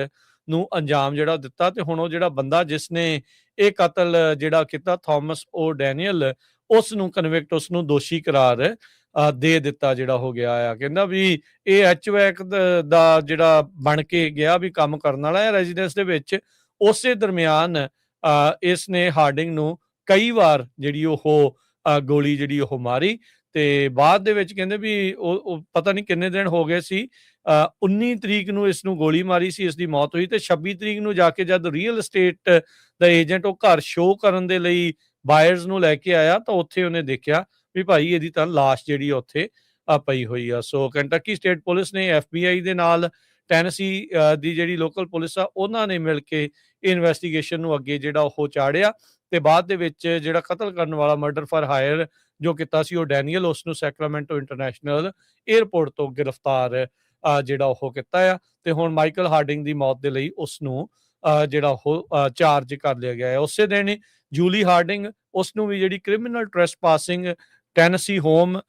ਨੂੰ ਅੰਜਾਮ ਜਿਹੜਾ ਦਿੱਤਾ, ਤੇ ਹੁਣ ਉਹ ਜਿਹੜਾ ਬੰਦਾ ਜਿਸਨੇ ਇਹ ਕਤਲ ਜਿਹੜਾ ਕੀਤਾ, ਥਾਮਸ ਓ ਡੈਨੀਅਲ, ਉਸ ਨੂੰ ਕਨਵਿਕਟ, ਉਸ ਨੂੰ ਦੋਸ਼ੀ ਕਰਾਰ ਦੇ ਦਿੱਤਾ ਜਿਹੜਾ ਹੋ ਗਿਆ ਆ। ਕਹਿੰਦਾ ਵੀ ਇਹ HVAC ਦਾ ਜਿਹੜਾ ਬਣ ਕੇ ਗਿਆ ਵੀ ਕੰਮ ਕਰਨ ਵਾਲਾ ਹੈ ਰੈਜ਼ੀਡੈਂਸ ਦੇ ਵਿੱਚ। ਉਸੇ ਦਰਮਿਆਨ ਇਸ ਨੇ ਹਾਰਡਿੰਗ ਨੂੰ ਕਈ ਵਾਰ ਜਿਹੜੀ ਉਹ ਗੋਲੀ ਜਿਹੜੀ ਉਹ ਮਾਰੀ ਤੇ ਬਾਅਦ ਦੇ ਵਿੱਚ ਕਹਿੰਦੇ ਵੀ ਉਹ ਪਤਾ ਨਹੀਂ ਕਿੰਨੇ ਦਿਨ ਹੋ ਗਏ ਸੀ, 19 ਤਰੀਕ ਨੂੰ ਇਸ ਨੂੰ ਗੋਲੀ ਮਾਰੀ ਸੀ, ਇਸ ਦੀ ਮੌਤ ਹੋਈ। ਤੇ 26 ਤਰੀਕ ਨੂੰ ਜਾ ਕੇ ਜਦ ਰੀਅਲ estate ਦਾ ਏਜੰਟ ਉਹ ਘਰ ਸ਼ੋਅ ਕਰਨ ਦੇ ਲਈ ਬਾਇਰਸ ਨੂੰ ਲੈ ਕੇ ਆਇਆ ਤਾਂ ਉੱਥੇ ਉਹਨੇ ਦੇਖਿਆ ਵੀ ਭਾਈ ਇਹਦੀ ਤਾਂ ਲਾਸ਼ ਜਿਹੜੀ ਉੱਥੇ ਪਈ ਹੋਈ ਆ। ਸੋ ਕੰਟਕੀ ਸਟੇਟ ਪੁਲਿਸ ਨੇ FBI ਦੇ ਨਾਲ ਟੈਨੇਸੀ ਦੀ ਜਿਹੜੀ ਲੋਕਲ ਪੁਲਿਸ ਆ ਉਹਨਾਂ ਨੇ ਮਿਲ ਕੇ ਇਨਵੈਸਟੀਗੇਸ਼ਨ ਨੂੰ ਅੱਗੇ ਜਿਹੜਾ ਉਹ ਚਾੜਿਆ ਤੇ ਬਾਅਦ ਦੇ ਵਿੱਚ ਜਿਹੜਾ ਕਤਲ ਕਰਨ ਵਾਲਾ ਮਰਡਰ ਫਾਰ ਹਾਇਰ ਜੋ ਕੀਤਾ ਸੀ ਉਹ ਡੈਨੀਅਲ, ਉਸ ਨੂੰ ਸੈਕਰਾਮੈਂਟੋ ਇੰਟਰਨੈਸ਼ਨਲ 에ਅਰਪੋਰਟ ਤੋਂ ਗ੍ਰਿਫਤਾਰ ਜਿਹੜਾ ਉਹ ਕੀਤਾ ਆ। ਤੇ ਹੁਣ ਮਾਈਕਲ ਹਾਰਡਿੰਗ ਦੀ ਮੌਤ ਦੇ ਲਈ ਉਸ ਨੂੰ ਜਿਹੜਾ ਉਹ ਚਾਰਜ ਕਰ ਲਿਆ ਗਿਆ ਹੈ। ਉਸੇ ਦਿਨ ਜੂਲੀ ਹਾਰਡਿੰਗ, ਉਸ ਨੂੰ ਵੀ ਜਿਹੜੀ ਕ੍ਰਿਮੀਨਲ ਟ੍ਰੈਸਪਾਸਿੰਗ ਟੈਨੇਸੀ ਹੋਮ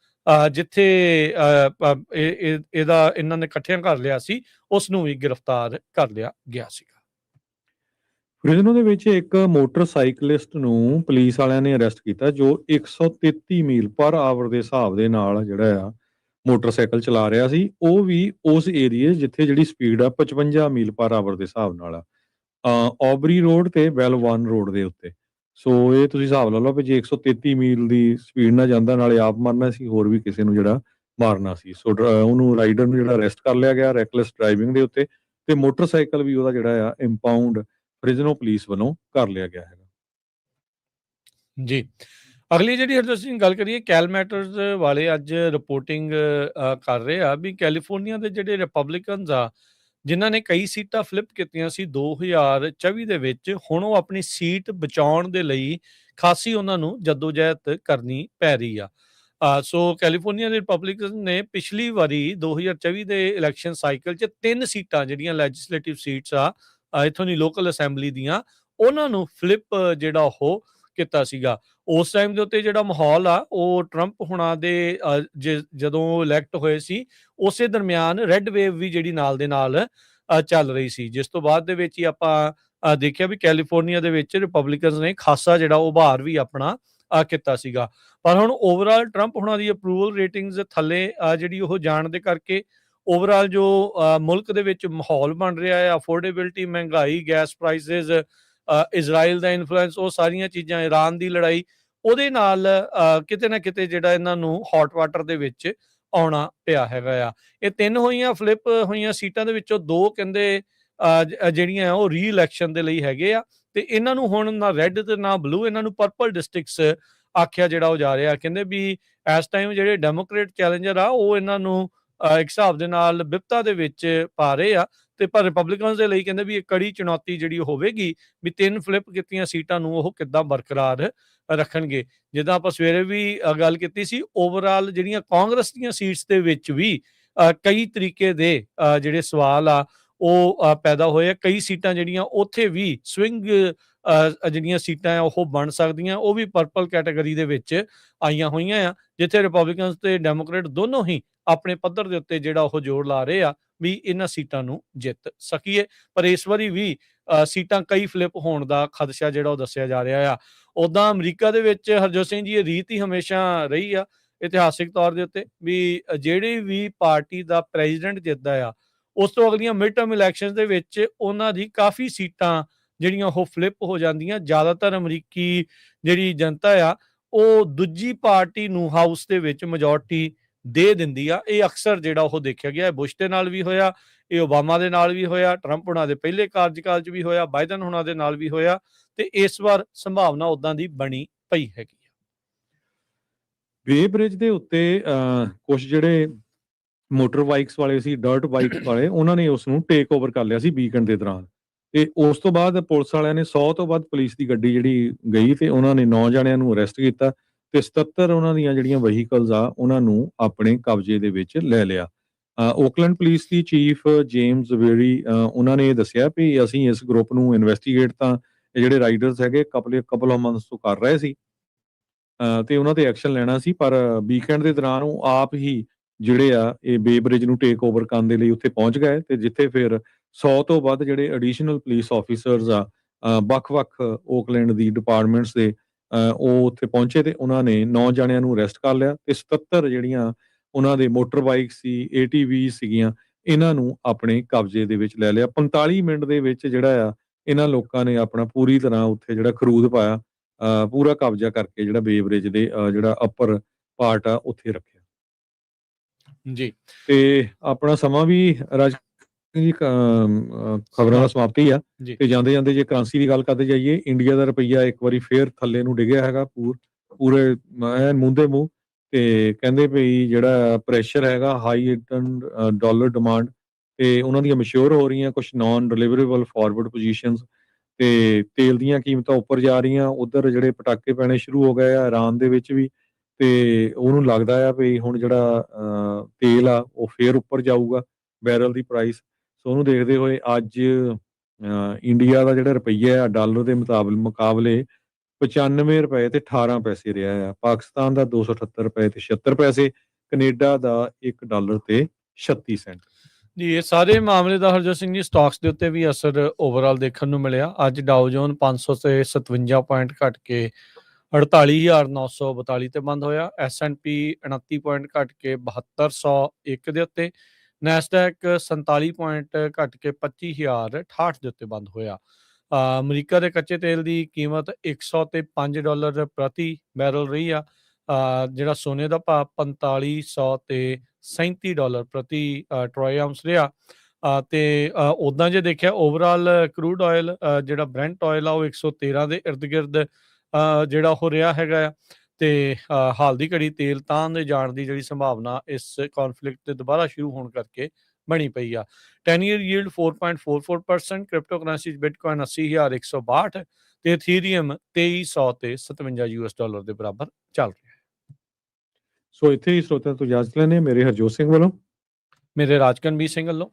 ਜਿੱਥੇ ਇਹਦਾ ਇਹਨਾਂ ਨੇ ਇਕੱਠਿਆਂ ਕਰ ਲਿਆ ਸੀ, ਉਸ ਨੂੰ ਵੀ ਗ੍ਰਿਫਤਾਰ ਕਰ ਲਿਆ ਗਿਆ ਸੀਗਾ। ਫ੍ਰਿਜ਼ਨੋ ਦੇ ਵਿੱਚ ਇੱਕ ਮੋਟਰਸਾਈਕਲਿਸਟ ਨੂੰ ਪੁਲਿਸ ਵਾਲਿਆਂ ਨੇ ਅਰੈਸਟ ਕੀਤਾ, ਜੋ 133 ਮੀਲ ਪਰ ਆਵਰ ਦੇ ਹਿਸਾਬ ਦੇ ਨਾਲ ਜਿਹੜਾ ਆ ਮੋਟਰਸਾਈਕਲ ਚਲਾ ਰਿਹਾ ਸੀ। ਉਹ ਵੀ ਉਸ ਏਰੀਏ ਜਿੱਥੇ ਜਿਹੜੀ ਸਪੀਡ ਆ 55 ਮੀਲ ਪਰ ਆਵਰ ਦੇ ਹਿਸਾਬ ਨਾਲ ਆ, ਔਬਰੀ ਰੋਡ ਤੇ ਵੈਲਵਾਨ ਰੋਡ ਦੇ ਉੱਤੇ। ਸੋ ਇਹ ਤੁਸੀਂ ਹਿਸਾਬ ਲਾ ਲਓ ਵੀ ਜੇ 133 ਮੀਲ ਦੀ ਸਪੀਡ ਨਾਲ ਜਾਂਦਾ, ਨਾਲੇ ਆਪ ਮਰਨਾ ਸੀ, ਹੋਰ ਵੀ ਕਿਸੇ ਨੂੰ ਜਿਹੜਾ ਮਾਰਨਾ ਸੀ। ਸੋ ਉਹਨੂੰ ਰਾਈਡਰ ਨੂੰ ਜਿਹੜਾ ਅਰੈਸਟ ਕਰ ਲਿਆ ਗਿਆ ਰੈਕਲੈਸ ਡਰਾਈਵਿੰਗ ਦੇ ਉੱਤੇ, ਤੇ ਮੋਟਰਸਾਈਕਲ ਵੀ ਉਹਦਾ ਜਿਹੜਾ ਆ ਇੰਪਾਊਂਡ ਫ੍ਰਿਜ਼ਨੋ ਪੁਲਿਸ ਵੱਲੋਂ ਕਰ ਲਿਆ ਗਿਆ ਹੈਗਾ। ਜੀ। ਅਗਲੀ ਜਿਹੜੀ ਅਸੀਂ ਗੱਲ ਕਰੀਏ ਕੈਲ ਮੈਟਰਸ ਵਾਲੇ ਅੱਜ ਰਿਪੋਰਟਿੰਗ ਕਰ ਰਹੇ ਆ ਵੀ ਕੈਲੀਫੋਰਨੀਆ ਦੇ ਜਿਹੜੇ ਰਿਪਬਲਿਕਨਸ ਆ, ਜਿਨ੍ਹਾਂ ਨੇ ਕਈ ਸੀਟਾਂ ਫਲਿੱਪ ਕੀਤੀਆਂ ਸੀ 2024 ਦੇ ਵਿੱਚ, ਹੁਣ ਉਹ ਆਪਣੀ ਸੀਟ ਬਚਾਉਣ ਦੇ ਲਈ ਖਾਸੀ ਉਹਨਾਂ ਨੂੰ ਜੱਦੋਜਹਿਦ ਕਰਨੀ ਪੈ ਰਹੀ ਆ। ਸੋ ਕੈਲੀਫੋਰਨੀਆ ਦੇ ਰਿਪਬਲਿਕਨ ਨੇ ਪਿਛਲੀ ਵਾਰੀ 2024 ਦੇ ਇਲੈਕਸ਼ਨ ਸਾਈਕਲ 'ਚ 3 ਸੀਟਾਂ ਜਿਹੜੀਆਂ ਲੈਜਿਸਲੇਟਿਵ ਸੀਟਸ ਆ ਇੱਥੋਂ ਦੀ ਲੋਕਲ ਅਸੈਂਬਲੀ ਦੀਆਂ, ਉਹਨਾਂ ਨੂੰ ਫਲਿੱਪ ਜਿਹੜਾ ਉਹ ਕੀਤਾ ਸੀਗਾ। ਉਸ ਟਾਈਮ ਦੇ ਉੱਤੇ ਜਿਹੜਾ ਮਾਹੌਲ ਆ ਉਹ ਟਰੰਪ ਹੁਣਾਂ ਦੇ ਜਦੋਂ ਇਲੈਕਟ ਹੋਏ ਸੀ ਉਸੇ ਦਰਮਿਆਨ ਰੈੱਡ ਵੇਵ ਵੀ ਜਿਹੜੀ ਨਾਲ ਦੇ ਨਾਲ ਚੱਲ ਰਹੀ ਸੀ, ਜਿਸ ਤੋਂ ਬਾਅਦ ਦੇ ਵਿੱਚ ਹੀ ਆਪਾਂ ਦੇਖਿਆ ਵੀ ਕੈਲੀਫੋਰਨੀਆ ਦੇ ਵਿੱਚ ਰਿਪਬਲਿਕਨਸ ਨੇ ਖਾਸਾ ਜਿਹੜਾ ਉਭਾਰ ਵੀ ਆਪਣਾ ਕੀਤਾ ਸੀਗਾ। ਪਰ ਹੁਣ ਓਵਰਆਲ ਟਰੰਪ ਹੁਣਾਂ ਦੀ ਅਪਰੂਵਲ ਰੇਟਿੰਗਸ ਥੱਲੇ ਜਿਹੜੀ ਉਹ ਜਾਣ ਦੇ ਕਰਕੇ ਓਵਰਆਲ ਜੋ ਮੁਲਕ ਦੇ ਵਿੱਚ ਮਾਹੌਲ ਬਣ ਰਿਹਾ ਹੈ, ਅਫੋਰਡੇਬਿਲਟੀ, ਮਹਿੰਗਾਈ, ਗੈਸ ਪ੍ਰਾਈਸਿਸ, ਇਜ਼ਰਾਈਲ ਦਾ ਇਨਫਲੂਐਂਸ, ਉਹ ਸਾਰੀਆਂ ਚੀਜ਼ਾਂ, ਇਰਾਨ ਦੀ ਲੜਾਈ, ਉਹਦੇ ਨਾਲ ਕਿਤੇ ਨਾ ਕਿਤੇ ਜਿਹੜਾ ਇਹਨਾਂ ਨੂੰ ਹੌਟ ਵਾਟਰ ਦੇ ਵਿੱਚ ਆਉਣਾ ਪਿਆ ਹੈਗਾ ਆ। ਇਹ 3 ਹੋਈਆਂ ਫਲਿੱਪ ਹੋਈਆਂ ਸੀਟਾਂ ਦੇ ਵਿੱਚੋਂ 2 ਕਹਿੰਦੇ ਜਿਹੜੀਆਂ ਉਹ ਰੀ ਇਲੈਕਸ਼ਨ ਦੇ ਲਈ ਹੈਗੇ ਆ, ਤੇ ਇਹਨਾਂ ਨੂੰ ਹੁਣ ਨਾ ਰੈੱਡ ਤੇ ਨਾ ਬਲੂ, ਇਹਨਾਂ ਨੂੰ ਪਰਪਲ ਡਿਸਟ੍ਰਿਕਟਸ ਆਖਿਆ ਜਿਹੜਾ ਉਹ ਜਾ ਰਿਹਾ। ਕਹਿੰਦੇ ਵੀ ਇਸ ਟਾਈਮ ਜਿਹੜੇ ਡੈਮੋਕ੍ਰੇਟ ਚੈਲੰਜਰ ਆ ਉਹ ਇਹਨਾਂ ਨੂੰ ਇੱਕ ਹਿਸਾਬ ਦੇ ਨਾਲ ਬਿਪਤਾ ਦੇ ਵਿੱਚ ਪਾ ਰਹੇ ਆ, ਤੇ ਪਰ ਰਿਪਬਲਿਕਨਸ ਦੇ ਲਈ ਕਹਿੰਦੇ ਵੀ ਇਹ ਕੜੀ ਚੁਣੌਤੀ ਜਿਹੜੀ ਹੋਵੇਗੀ ਵੀ 3 ਫਲਿੱਪ ਕੀਤੀਆਂ ਸੀਟਾਂ ਨੂੰ ਉਹ ਕਿੱਦਾਂ ਬਰਕਰਾਰ ਰੱਖਣਗੇ। ਜਿੱਦਾਂ ਆਪਾਂ ਸਵੇਰੇ ਵੀ ਗੱਲ ਕੀਤੀ ਸੀ, ਓਵਰਆਲ ਜਿਹੜੀਆਂ ਕਾਂਗਰਸ ਦੀਆਂ ਸੀਟਸ ਦੇ ਵਿੱਚ ਵੀ ਕਈ ਤਰੀਕੇ ਦੇ ਜਿਹੜੇ ਸਵਾਲ ਆ ਉਹ ਪੈਦਾ ਹੋਏ ਆ। ਕਈ ਸੀਟਾਂ ਜਿਹੜੀਆਂ ਉੱਥੇ ਵੀ ਸਵਿੰਗ ਜਿਹੜੀਆਂ ਸੀਟਾਂ ਆ ਉਹ ਬਣ ਸਕਦੀਆਂ, ਉਹ ਵੀ ਪਰਪਲ ਕੈਟਾਗਰੀ ਦੇ ਵਿੱਚ ਆਈਆਂ ਹੋਈਆਂ ਆ, ਜਿੱਥੇ ਰਿਪਬਲਿਕਨਸ ਤੇ ਡੈਮੋਕ੍ਰੇਟ ਦੋਨੋਂ ਹੀ ਆਪਣੇ ਪੱਧਰ ਦੇ ਉੱਤੇ ਜਿਹੜਾ ਉਹ ਜ਼ੋਰ ਲਾ ਰਹੇ ਆ ਵੀ ਇਹਨਾਂ ਸੀਟਾਂ ਨੂੰ ਜਿੱਤ ਸਕੀਏ। ਪਰ ਇਸ ਵਾਰੀ ਵੀ ਸੀਟਾਂ ਕਈ ਫਲਿੱਪ ਹੋਣ ਦਾ ਖਦਸ਼ਾ ਜਿਹੜਾ ਉਹ ਦੱਸਿਆ ਜਾ ਰਿਹਾ ਆ। ਉੱਦਾਂ ਅਮਰੀਕਾ ਦੇ ਵਿੱਚ ਹਰਜੋਤ ਸਿੰਘ ਜੀ, ਇਹ ਰੀਤ ਹੀ ਹਮੇਸ਼ਾ ਰਹੀ ਆ ਇਤਿਹਾਸਿਕ ਤੌਰ ਦੇ ਉੱਤੇ ਵੀ ਜਿਹੜੀ ਵੀ ਪਾਰਟੀ ਦਾ ਪ੍ਰੈਜ਼ੀਡੈਂਟ ਜਿੱਤਦਾ ਆ, ਉਸ ਤੋਂ ਅਗਲੀਆਂ ਮਿਡ ਟਰਮ ਇਲੈਕਸ਼ਨ ਦੇ ਵਿੱਚ ਉਹਨਾਂ ਦੀ ਕਾਫੀ ਸੀਟਾਂ ਜਿਹੜੀਆਂ ਉਹ ਫਲਿੱਪ ਹੋ ਜਾਂਦੀਆਂ। ਜ਼ਿਆਦਾਤਰ ਅਮਰੀਕੀ ਜਿਹੜੀ ਜਨਤਾ ਆ ਉਹ ਦੂਜੀ ਪਾਰਟੀ ਨੂੰ ਹਾਊਸ ਦੇ ਵਿੱਚ ਮੈਜੋਰਟੀ ਦੇ ਦਿੰਦੀ ਆ। ਇਹ ਅਕਸਰ ਜਿਹੜਾ ਉਹ ਦੇਖਿਆ ਗਿਆ, ਬੁਸ਼ ਦੇ ਨਾਲ ਵੀ ਹੋਇਆ, ਇਹ ਓਬਾਮਾ ਦੇ ਨਾਲ ਵੀ ਹੋਇਆ, ਟਰੰਪ ਹੁਣਾਂ ਦੇ ਪਹਿਲੇ ਕਾਰਜਕਾਲ 'ਚ ਵੀ ਹੋਇਆ, ਬਾਈਡਨ ਹੁਣਾਂ ਦੇ ਨਾਲ ਵੀ ਹੋਇਆ, ਤੇ ਇਸ ਵਾਰ ਸੰਭਾਵਨਾ ਉਦਾਂ ਦੀ ਬਣੀ ਪਈ ਹੈਗੀ ਆ। ਵੇ ਬ੍ਰਿਜ ਦੇ ਉੱਤੇ ਕੁਝ ਜਿਹੜੇ ਮੋਟਰ ਬਾਈਕਸ ਵਾਲੇ ਸੀ, ਡਰਟ ਬਾਈਕਸ ਵਾਲੇ, ਉਹਨਾਂ ਨੇ ਉਸ ਨੂੰ ਟੇਕ ਓਵਰ ਕਰ ਲਿਆ ਸੀ ਵੀਕਐਂਡ ਦੇ ਦੌਰਾਨ, ਤੇ ਉਸ ਤੋਂ ਬਾਅਦ ਪੁਲਿਸ ਵਾਲਿਆਂ ਨੇ 100 ਤੋਂ ਵੱਧ ਪੁਲਿਸ ਦੀ ਗੱਡੀ ਜਿਹੜੀ ਗਈ, ਤੇ ਉਹਨਾਂ ਨੇ 9 ਜਣਿਆਂ ਨੂੰ ਅਰੈਸਟ ਕੀਤਾ, ਤੇ 77 ਉਹਨਾਂ ਦੀਆਂ ਜਿਹੜੀਆਂ ਵਹੀਕਲਸ ਆ ਉਹਨਾਂ ਨੂੰ ਆਪਣੇ ਕਬਜ਼ੇ ਦੇ ਵਿੱਚ ਲੈ ਲਿਆ। ਓਕਲੈਂਡ ਪੁਲਿਸ ਦੀ ਚੀਫ ਜੇਮਸ ਵੇਰੀ ਉਹਨਾਂ ਨੇ ਇਹ ਦੱਸਿਆ ਵੀ ਅਸੀਂ ਇਸ ਗਰੁੱਪ ਨੂੰ ਇਨਵੈਸਟੀਗੇਟ ਤਾਂ ਇਹ ਜਿਹੜੇ ਰਾਈਡਰਸ ਹੈਗੇ ਕਪਲ ਆਫ ਮੰਥਸ ਤੋਂ ਕਰ ਰਹੇ ਸੀ, ਤੇ ਉਹਨਾਂ ਤੇ ਐਕਸ਼ਨ ਲੈਣਾ ਸੀ, ਪਰ ਵੀਕਐਂਡ ਦੇ ਦੌਰਾਨ ਉਹ ਆਪ ਹੀ ਜਿਹੜੇ ਆ ਇਹ ਬੇ ਬ੍ਰਿਜ ਨੂੰ ਟੇਕ ਓਵਰ ਕਰਨ ਦੇ ਲਈ ਉੱਥੇ ਪਹੁੰਚ ਗਏ, ਤੇ ਜਿੱਥੇ ਫਿਰ 100 ਤੋਂ ਵੱਧ ਜਿਹੜੇ ਐਡੀਸ਼ਨਲ ਪੁਲਿਸ ਆਫੀਸਰਸ ਆ ਵੱਖ-ਵੱਖ ਓਕਲੈਂਡ ਦੀ ਡਿਪਾਰਟਮੈਂਟਸ ਦੇ, ਉਹ ਉੱਥੇ ਪਹੁੰਚੇ, ਤੇ ਉਹਨਾਂ ਨੇ 9 ਜਣਿਆਂ ਨੂੰ ਅਰੈਸਟ ਕਰ ਲਿਆ, ਤੇ 77 ਜਿਹੜੀਆਂ ਉਹਨਾਂ ਦੇ ਮੋਟਰ ਬਾਈਕ ਸੀ, ATV ਸੀਗੀਆਂ, ਇਹਨਾਂ ਨੂੰ ਆਪਣੇ ਕਬਜ਼ੇ ਦੇ ਵਿੱਚ ਲੈ ਲਿਆ। 45 ਮਿੰਟ ਦੇ ਵਿੱਚ ਜਿਹੜਾ ਆ ਇਹਨਾਂ ਲੋਕਾਂ ਨੇ ਆਪਣਾ ਪੂਰੀ ਤਰ੍ਹਾਂ ਉੱਥੇ ਜਿਹੜਾ ਖਰੂਦ ਪਾਇਆ, ਪੂਰਾ ਕਬਜ਼ਾ ਕਰਕੇ ਜਿਹੜਾ ਬੇ ਬ੍ਰਿਜ ਦੇ ਜਿਹੜਾ ਅੱਪਰ ਪਾਰਟ ਆ ਉੱਥੇ ਰੱਖਿਆ। ਜੀ। ਤੇ ਆਪਣਾ ਸਮਾਂ ਵੀ ਰਾਜ ਜੀ ਖਬਰਾਂ ਦਾ ਸਮਾਪਤੀ ਆ, ਜੀ। ਤੇ ਜਾਂਦੇ ਜੇ ਕਰੰਸੀ ਦੀ ਗੱਲ ਕਰਦੇ ਜਾਈਏ, ਇੰਡੀਆ ਦਾ ਰੁਪਈਆ ਇੱਕ ਵਾਰੀ ਫੇਰ ਥੱਲੇ ਨੂੰ ਡਿੱਗਿਆ ਹੈਗਾ ਪੂਰੇ ਐਨ ਮੂੰਹ ਦੇ ਮੂੰਹ, ਤੇ ਕਹਿੰਦੇ ਵੀ ਜਿਹੜਾ ਪ੍ਰੈਸ਼ਰ ਹੈਗਾ ਹਾਈ ਰਿਟਰਨ ਡਾਲਰ ਡਿਮਾਂਡ, ਤੇ ਉਹਨਾਂ ਦੀਆਂ ਮੈਚਿਓਰ ਹੋ ਰਹੀਆਂ ਕੁਝ ਨਾਨ ਡਿਲੀਵਰੇਬਲ ਫਾਰਵਰਡ ਪੋਜੀਸ਼ਨਸ, ਤੇ ਤੇਲ ਦੀਆਂ ਕੀਮਤਾਂ ਉੱਪਰ ਜਾ ਰਹੀਆਂ, ਉਧਰ ਜਿਹੜੇ ਪਟਾਕੇ ਪੈਣੇ ਸ਼ੁਰੂ ਹੋ ਗਏ ਆ ਇਰਾਨ ਦੇ ਵਿੱਚ ਵੀ, ਤੇ ਉਹਨੂੰ ਲੱਗਦਾ ਆ ਵੀ ਹੁਣ ਜਿਹੜਾ ਤੇਲ ਆ ਉਹ ਫੇਰ ਉੱਪਰ ਜਾਊਗਾ ਬੈਰਲ ਦੀ ਪ੍ਰਾਈਸ। ਸੋ ਉਹਨੂੰ ਦੇਖਦੇ ਹੋਏ ਅੱਜ ਇੰਡੀਆ ਦਾ ਜਿਹੜਾ ਰੁਪਈਆ ਆ ਡਾਲਰ ਦੇ ਮੁਕਾਬਲੇ 95 ਰੁਪਏ ਤੇ 18 ਪੈਸੇ ਰਿਹਾ ਆ, ਪਾਕਿਸਤਾਨ ਦਾ 278 ਰੁਪਏ ਤੇ 76 ਪੈਸੇ, ਕੈਨੇਡਾ ਦਾ $1 ਤੇ 36 ਸੈਂਟ। ਜੀ, ਇਹ ਸਾਰੇ ਮਾਮਲੇ ਦਾ ਹਰਜੋਤ ਸਿੰਘ ਜੀ ਸਟਾਕਸ ਦੇ ਉੱਤੇ ਵੀ ਅਸਰ ਓਵਰਆਲ ਦੇਖਣ ਨੂੰ ਮਿਲਿਆ। ਅੱਜ ਡਾਓ ਜੋਨ 500 ਤੇ 57 ਪੁਆਇੰਟ ਘਟ ਕੇ 48,942 ਤੇ ਬੰਦ ਹੋਇਆ। S&P 29 ਪੁਆਇੰਟ ਘਟ ਕੇ 7201 ਦੇ ਉੱਤੇ, ਨੈਸਡੈਕ 47 ਪੁਆਇੰਟ ਘਟ ਕੇ 25,068 ਦੇ ਉੱਤੇ ਬੰਦ ਹੋਇਆ। ਅਮਰੀਕਾ ਦੇ ਕੱਚੇ ਤੇਲ ਦੀ ਕੀਮਤ $105 ਪ੍ਰਤੀ ਬੈਰਲ ਰਹੀ ਆ। ਜਿਹੜਾ ਸੋਨੇ ਦਾ ਭਾਅ 4500 ਤੇ $37 ਪ੍ਰਤੀ ਟਰੋਏ ਆਉਂਸ ਰਿਹਾ। ਤੇ ਉੱਦਾਂ ਜੇ ਦੇਖਿਆ ਓਵਰਆਲ ਕਰੂਡ ਆਇਲ ਜਿਹੜਾ ਬ੍ਰੈਂਟ ਆਇਲ ਆ ਉਹ 113 ਦੇ ਇਰਦ-ਗਿਰਦ ਜਿਹੜਾ ਉਹ ਰਿਹਾ ਹੈਗਾ ਆ। ਤੇ ਹਾਲ ਦੀ ਘੜੀ ਤੇਲ ਤਾਣ ਦੇ ਜਾਣ ਦੀ ਜਿਹੜੀ ਸੰਭਾਵਨਾ ਇਸ ਕੌਨਫਲਿਕਟ ਦੇ ਦੁਬਾਰਾ ਸ਼ੁਰੂ ਹੋਣ ਕਰਕੇ ਬਣੀ ਪਈ ਆ। 10 ਈਅਰ ਯੀਲਡ 4.44%, ਕ੍ਰਿਪਟੋ ਕਰੰਸੀ 'ਚ ਬਿਟਕੋਇਨ 80,162 ਤੇ ਇਥੀਰੀਅਮ 2300 ਤੇ $57 ਦੇ ਬਰਾਬਰ ਚੱਲ ਰਿਹਾ ਹੈ। ਸੋ ਇੱਥੇ ਹੀ ਸਰੋਤਿਆਂ ਤੋਂ ਇਜਾਜ਼ਤ ਲੈਂਦੇ, ਮੇਰੇ ਹਰਜੋਤ ਸਿੰਘ ਵੱਲੋਂ, ਮੇਰੇ ਰਾਜਕਨਵੀਰ ਸਿੰਘ ਵੱਲੋਂ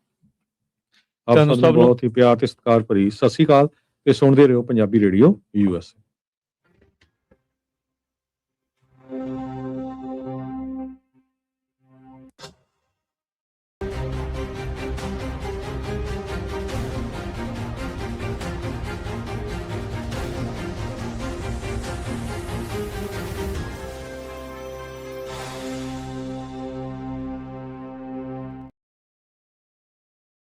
ਆਪ ਸਭ ਨੂੰ ਬਹੁਤ ਹੀ ਪਿਆਰ ਤੇ ਸਤਿਕਾਰ ਭਰੀ ਸਤਿ ਸ੍ਰੀ ਅਕਾਲ ਤੇ ਸੁਣਦੇ ਰਹੋ ਪੰਜਾਬੀ ਰੇਡੀਓ USA।